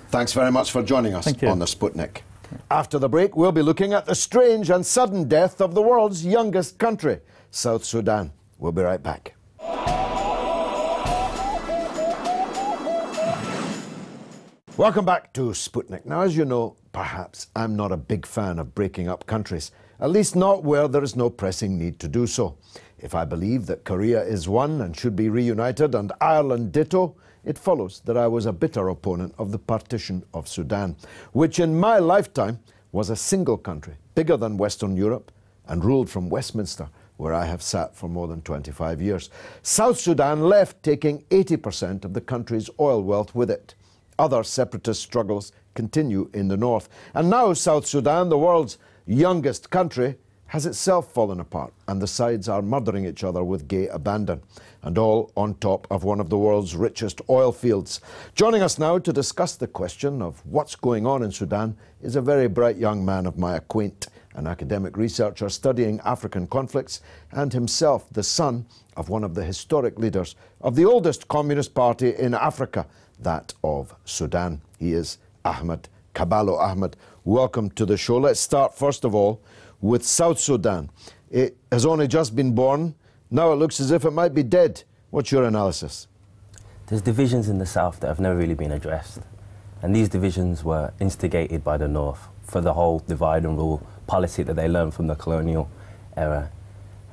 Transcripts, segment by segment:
Thanks very much for joining us on the Sputnik. After the break, we'll be looking at the strange and sudden death of the world's youngest country, South Sudan. We'll be right back. Welcome back to Sputnik. Now, as you know, perhaps I'm not a big fan of breaking up countries, at least not where there is no pressing need to do so. If I believe that Korea is one and should be reunited, and Ireland ditto, it follows that I was a bitter opponent of the partition of Sudan, which in my lifetime was a single country, bigger than Western Europe, and ruled from Westminster, where I have sat for more than 25 years. South Sudan left, taking 80% of the country's oil wealth with it. Other separatist struggles continue in the north. And now South Sudan, the world's youngest country, has itself fallen apart, and the sides are murdering each other with gay abandon, and all on top of one of the world's richest oil fields. Joining us now to discuss the question of what's going on in Sudan is a very bright young man of my acquaint, an academic researcher studying African conflicts, and himself the son of one of the historic leaders of the oldest communist party in Africa, that of Sudan. He is Ahmad. Ahmad, welcome to the show. Let's start first of all with South Sudan. It has only just been born. Now it looks as if it might be dead. What's your analysis? There's divisions in the south that have never really been addressed. And these divisions were instigated by the north for the whole divide and rule policy that they learned from the colonial era.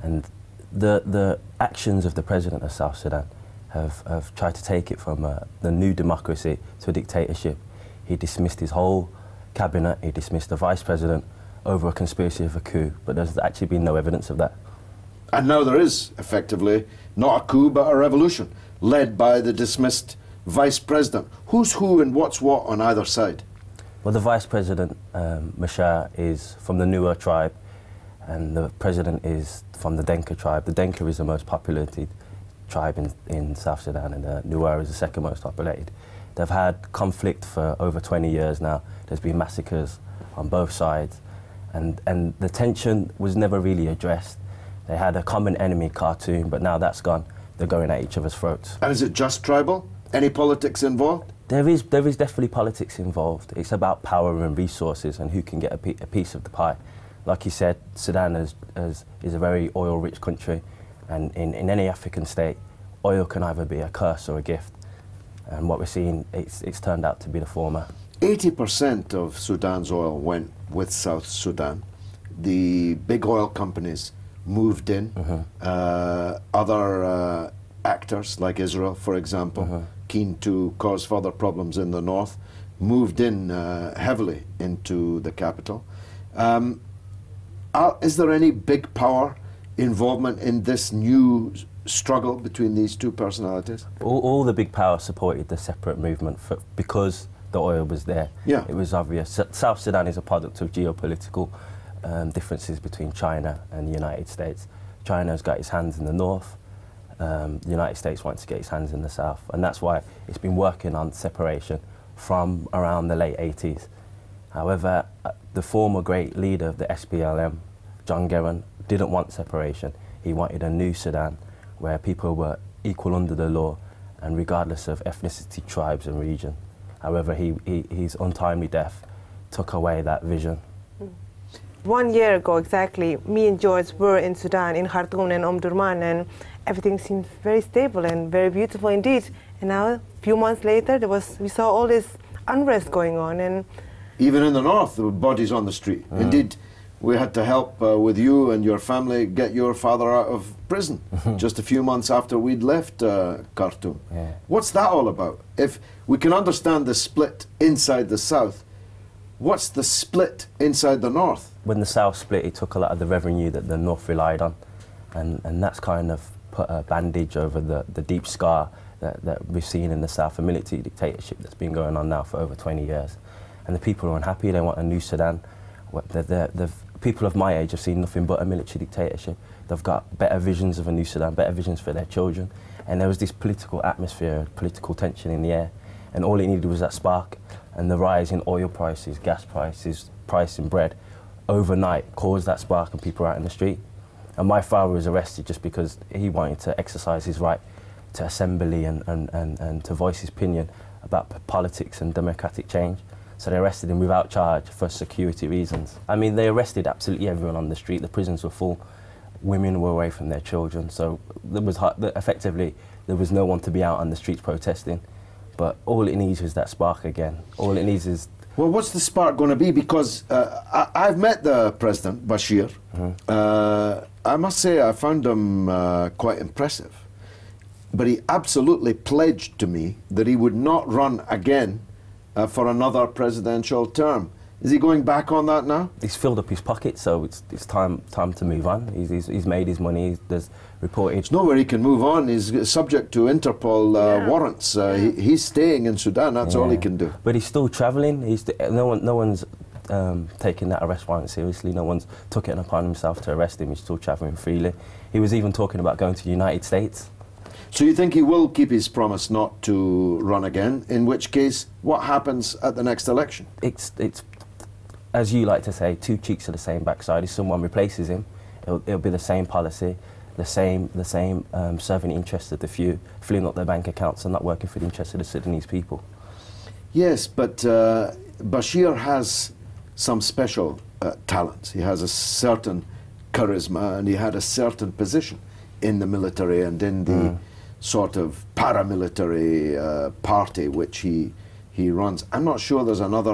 And the actions of the president of South Sudan have tried to take it from the new democracy to a dictatorship. He dismissed his whole cabinet, he dismissed the vice president over a conspiracy of a coup, but there's actually been no evidence of that. And now there is, effectively, not a coup but a revolution, led by the dismissed vice president. Who's who and what's what on either side? Well, the vice president, Mashar, is from the Nuer tribe, and the president is from the Denka tribe. The Denka is the most populated tribe in South Sudan, and the Nuer is the second most populated. They've had conflict for over 20 years now. There's been massacres on both sides, and the tension was never really addressed. They had a common enemy, Khartoum, but now that's gone. They're going at each other's throats. And is it just tribal? Any politics involved? There is definitely politics involved. It's about power and resources and who can get a piece of the pie. Like you said, Sudan is a very oil-rich country, and in any African state, oil can either be a curse or a gift. And what we're seeing, it's turned out to be the former. 80% of Sudan's oil went with South Sudan. The big oil companies moved in. Other actors, like Israel, for example, keen to cause further problems in the north, moved in heavily into the capital. Is there any big power involvement in this new struggle between these two personalities? All the big powers supported the separate movement because the oil was there. Yeah. It was obvious. South Sudan is a product of geopolitical differences between China and the United States. China's got its hands in the north. The United States wants to get its hands in the south, and that's why it's been working on separation from around the late 80s. However, the former great leader of the SPLM, John Garang, didn't want separation. He wanted a new Sudan where people were equal under the law and regardless of ethnicity, tribes and region. However, his untimely death took away that vision. 1 year ago exactly, me and George were in Sudan, in Khartoum and Omdurman, and everything seemed very stable and very beautiful indeed. And now, a few months later, we saw all this unrest going on. And even in the north, there were bodies on the street. Indeed, we had to help with you and your family get your father out of prison just a few months after we'd left Khartoum. Yeah. What's that all about? If we can understand the split inside the south, what's the split inside the north? When the south split, it took a lot of the revenue that the north relied on, and that's kind of put a bandage over the deep scar that we've seen in the south, a military dictatorship that's been going on now for over 20 years. And the people are unhappy, they want a new Sudan. The people of my age have seen nothing but a military dictatorship. They've got better visions of a new Sudan, better visions for their children. And there was this political atmosphere, political tension in the air. And all it needed was that spark. And the rise in oil prices, gas prices, price in bread, overnight caused that spark and people were out in the street. And my father was arrested just because he wanted to exercise his right to assembly and to voice his opinion about politics and democratic change. So they arrested him without charge for security reasons. I mean, they arrested absolutely everyone on the street. The prisons were full. Women were away from their children. So there was effectively, there was no one to be out on the streets protesting. But all it needs is that spark again. All it needs is... Well, what's the spark going to be? Because I've met the President, Bashir. I must say I found him quite impressive. But he absolutely pledged to me that he would not run again for another presidential term. Is he going back on that now? He's filled up his pockets, so it's time to move on. He's made his money. There's reported. There's nowhere he can move on. He's subject to Interpol warrants. He's staying in Sudan. That's all he can do. But he's still travelling. No one's taking that arrest warrant seriously. No one's took it upon himself to arrest him. He's still travelling freely. He was even talking about going to the United States. So you think he will keep his promise not to run again? In which case, what happens at the next election? It's as you like to say, two cheeks of the same backside. If someone replaces him, it'll be the same policy, the same serving the interests of the few, filling up their bank accounts and not working for the interests of the Sudanese people. Yes, but Bashir has some special talents. He has a certain charisma and he had a certain position in the military and in the sort of paramilitary party which he runs. I'm not sure there's another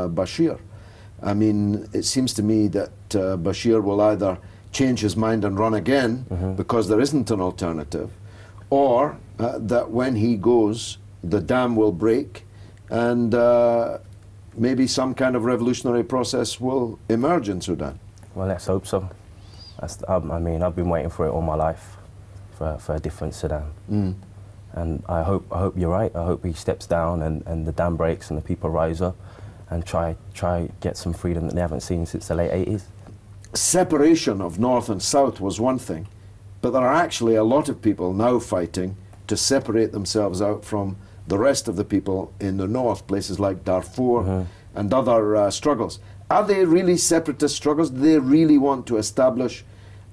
Bashir. I mean, it seems to me that Bashir will either change his mind and run again because there isn't an alternative, or that when he goes, the dam will break and maybe some kind of revolutionary process will emerge in Sudan. Well, let's hope so. I mean, I've been waiting for it all my life, for a different Sudan. And I hope you're right. I hope he steps down and the dam breaks and the people rise up and try get some freedom that they haven't seen since the late 80s. Separation of North and South was one thing, but there are actually a lot of people now fighting to separate themselves out from the rest of the people in the North, places like Darfur and other struggles. Are they really separatist struggles? Do they really want to establish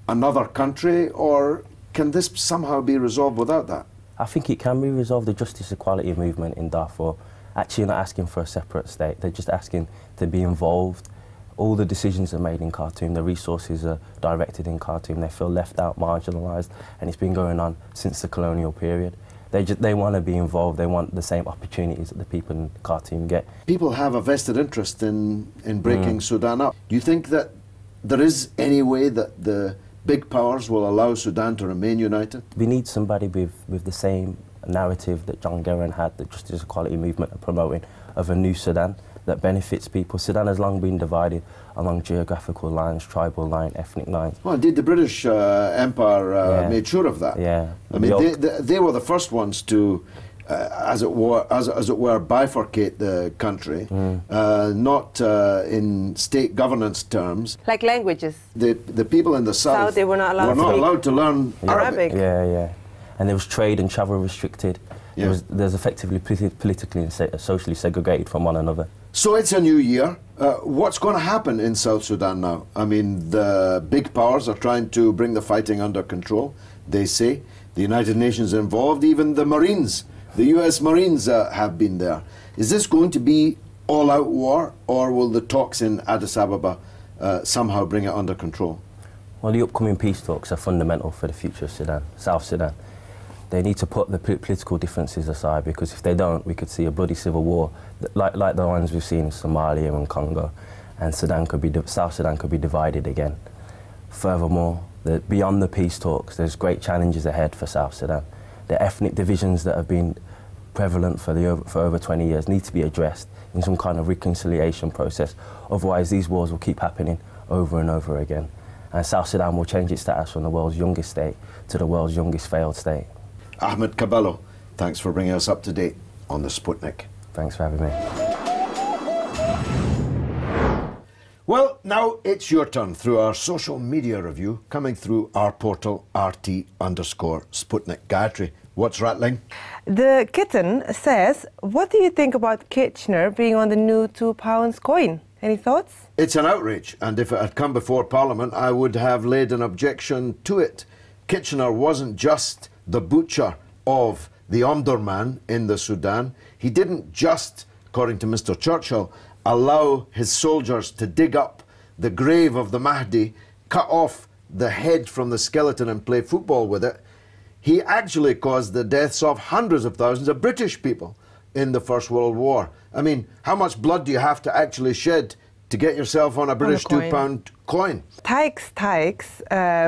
another country, or can this somehow be resolved without that? I think it can be resolved. The justice equality movement in Darfur actually not asking for a separate state. They're just asking to be involved. All the decisions are made in Khartoum. The resources are directed in Khartoum. They feel left out, marginalised, and it's been going on since the colonial period. They want to be involved. They want the same opportunities that the people in Khartoum get. People have a vested interest in breaking Sudan up. Do you think that there is any way that the big powers will allow Sudan to remain united? We need somebody with the same narrative that John Garang had, the justice equality movement are promoting, of a new Sudan that benefits people. Sudan has long been divided along geographical lines, tribal lines, ethnic lines. Well, indeed, the British Empire made sure of that. Yeah. I mean, they were the first ones to, as it were, bifurcate the country, not in state governance terms. Like languages. The people in the south they were not allowed to learn Arabic. Yeah. And there was trade and travel restricted. Yeah. There's effectively politically and socially segregated from one another. So it's a new year. What's going to happen in South Sudan now? I mean, the big powers are trying to bring the fighting under control, they say. The United Nations are involved, even the Marines, the US Marines have been there. Is this going to be all-out war, or will the talks in Addis Ababa somehow bring it under control? Well, the upcoming peace talks are fundamental for the future of Sudan, South Sudan. They need to put the political differences aside, because if they don't, we could see a bloody civil war like the ones we've seen in Somalia and Congo, and South Sudan could be divided again. Furthermore, beyond the peace talks, there's great challenges ahead for South Sudan. The ethnic divisions that have been prevalent for over 20 years need to be addressed in some kind of reconciliation process. Otherwise, these wars will keep happening over and over again. And South Sudan will change its status from the world's youngest state to the world's youngest failed state. Ahmed Keblo, thanks for bringing us up to date on the Sputnik. Thanks for having me. Well, now it's your turn through our social media review, coming through our portal RT_Sputnik. Gayatri, what's rattling? The kitten says, what do you think about Kitchener being on the new £2 coin? Any thoughts? It's an outrage, and if it had come before Parliament, I would have laid an objection to it. Kitchener wasn't just the butcher of the omdurman in the Sudan. He he didn't just, according to Mr. Churchill, allow his soldiers to dig up the grave of the Mahdi, cut off the head from the skeleton and play football with it. He actually caused the deaths of hundreds of thousands of British people in the First World War. I mean, how much blood do you have to actually shed to get yourself on a British £2 coin? Tykes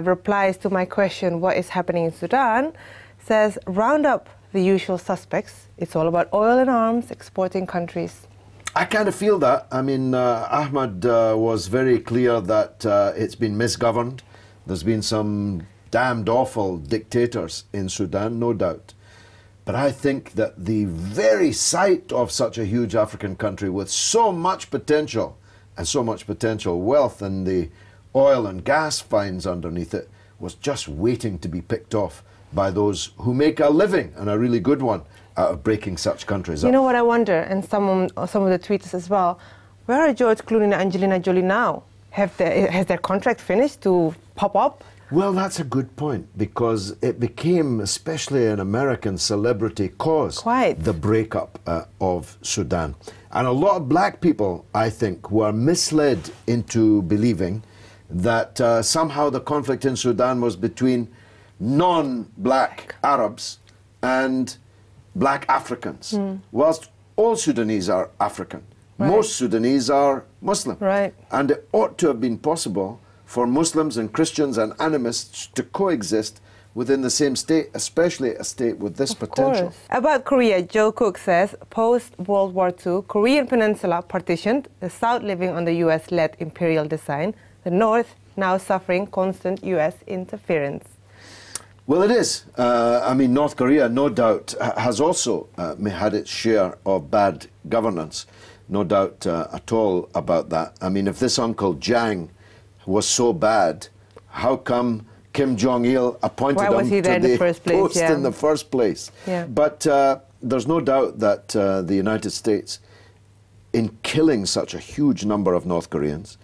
replies to my question, what is happening in Sudan, says, round up the usual suspects. It's all about oil and arms, exporting countries. I kind of feel that. I mean, Ahmad was very clear that it's been misgoverned. There's been some damned awful dictators in Sudan, no doubt. But I think that the very sight of such a huge African country with so much potential and so much potential wealth and the oil and gas finds underneath it was just waiting to be picked off by those who make a living, and a really good one, out of breaking such countries up. You know what I wonder, and some of the tweets as well, where are George Clooney and Angelina Jolie now? Has their contract finished to pop up? Well, that's a good point, because it became, especially an American celebrity cause, the breakup of Sudan. And a lot of black people, I think, were misled into believing that somehow the conflict in Sudan was between non-black Arabs and black Africans. Whilst all Sudanese are African, most Sudanese are Muslim. And it ought to have been possible for Muslims and Christians and animists to coexist within the same state, especially a state with this potential. About Korea, Joe Cook says, post-World War II, Korean peninsula partitioned, the South living on the US-led imperial design, the North now suffering constant US interference. Well, it is. I mean, North Korea, no doubt, has also had its share of bad governance. No doubt at all about that. I mean, if this Uncle Jang was so bad, how come Kim Jong-il appointed him to the post in the first place? But there's no doubt that the United States, in killing such a huge number of North Koreans,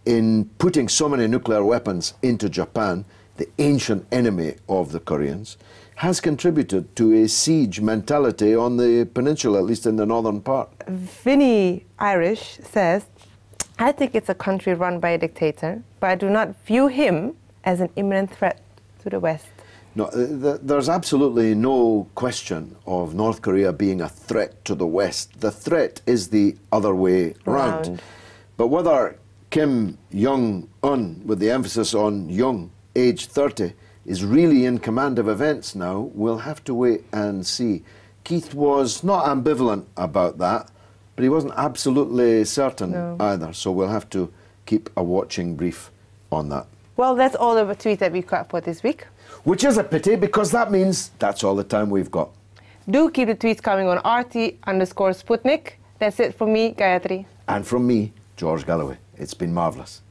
in putting so many nuclear weapons into Japan, the ancient enemy of the Koreans, has contributed to a siege mentality on the peninsula, at least in the northern part. Vinny Irish says, I think it's a country run by a dictator, but I do not view him as an imminent threat to the West. No, there's absolutely no question of North Korea being a threat to the West. The threat is the other way around. But whether Kim Jong-un, with the emphasis on young, age 30, is really in command of events now, we'll have to wait and see. Keith was not ambivalent about that, but he wasn't absolutely certain either, so we'll have to keep a watching brief on that. Well, that's all the tweets that we've got for this week. Which is a pity, because that means that's all the time we've got. Do keep the tweets coming on RT_Sputnik. That's it from me, Gayatri. And from me, George Galloway. It's been marvellous.